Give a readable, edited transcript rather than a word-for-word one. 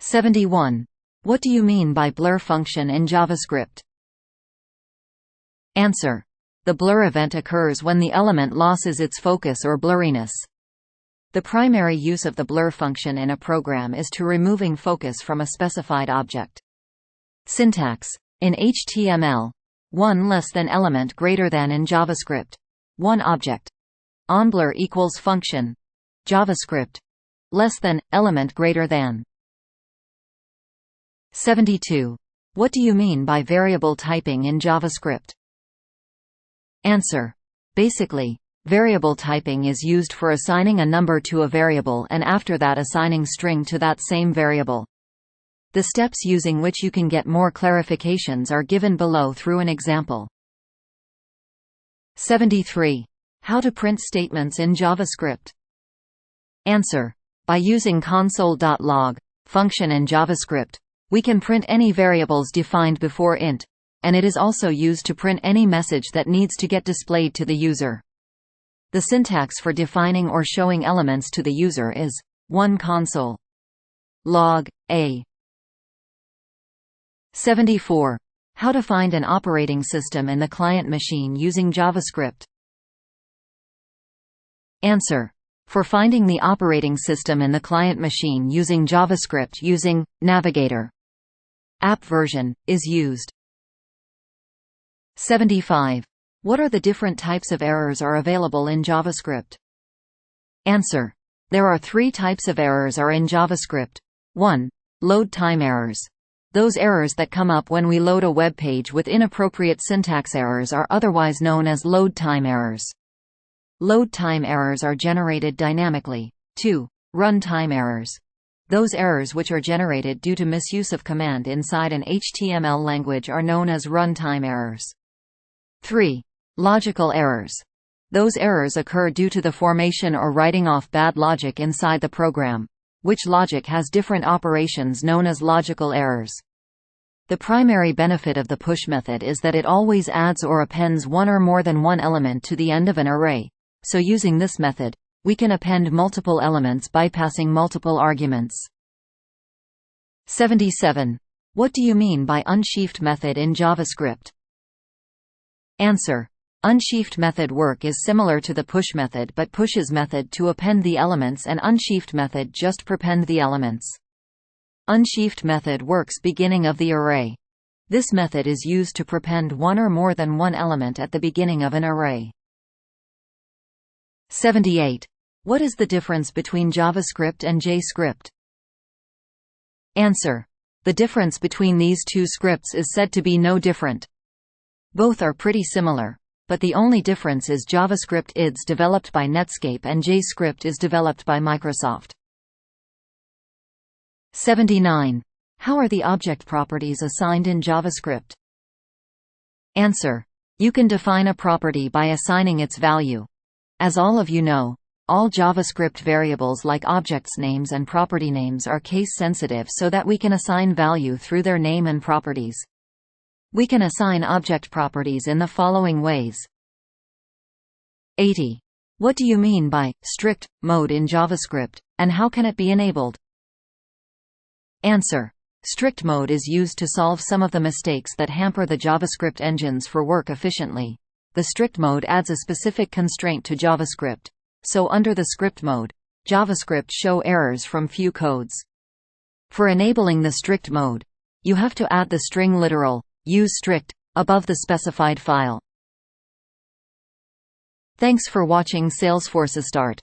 71. What do you mean by blur function in JavaScript? Answer. The blur event occurs when the element loses its focus or blurriness. The primary use of the blur function in a program is to removing focus from a specified object. Syntax. In HTML, one less than element greater than in JavaScript. One object. OnBlur equals function. JavaScript. Less than, element greater than. 72. What do you mean by variable typing in JavaScript? Answer. Basically, variable typing is used for assigning a number to a variable and after that assigning string to that same variable. The steps using which you can get more clarifications are given below through an example. 73. How to print statements in JavaScript? Answer. By using console.log function in JavaScript, we can print any variables defined before int, and it is also used to print any message that needs to get displayed to the user. The syntax for defining or showing elements to the user is one console log a. 74. How to find an operating system in the client machine using JavaScript? Answer. For finding the operating system in the client machine using JavaScript, using Navigator app version is used. 75. What are the different types of errors are available in JavaScript? Answer. There are 3 types of errors are in JavaScript. 1. Load time errors. Those errors that come up when we load a web page with inappropriate syntax errors are otherwise known as load time errors. Load time errors are generated dynamically. 2. Runtime errors. Those errors which are generated due to misuse of command inside an HTML language are known as runtime errors. 3. Logical errors. Those errors occur due to the formation or writing off bad logic inside the program, which logic has different operations known as logical errors. The primary benefit of the push method is that it always adds or appends one or more than one element to the end of an array, so using this method, we can append multiple elements bypassing multiple arguments. 77. What do you mean by unsheathed method in JavaScript? Answer. Unsheathed method work is similar to the push method, but push's method to append the elements and unsheathed method just prepend the elements. Unsheathed method works beginning of the array. This method is used to prepend one or more than one element at the beginning of an array. 78. What is the difference between JavaScript and JScript? Answer. The difference between these two scripts is said to be no different. Both are pretty similar, but the only difference is JavaScript is developed by Netscape and JScript is developed by Microsoft. 79. How are the object properties assigned in JavaScript? Answer. You can define a property by assigning its value. As all of you know, all JavaScript variables like objects names and property names are case sensitive so that we can assign value through their name and properties. We can assign object properties in the following ways. 80. What do you mean by strict mode in JavaScript, and how can it be enabled? Answer. Strict mode is used to solve some of the mistakes that hamper the JavaScript engines for work efficiently. The strict mode adds a specific constraint to JavaScript. So under the script mode, JavaScript show errors from few codes. For enabling the strict mode, you have to add the string literal use strict above the specified file. Thanks for watching Salesforcestart.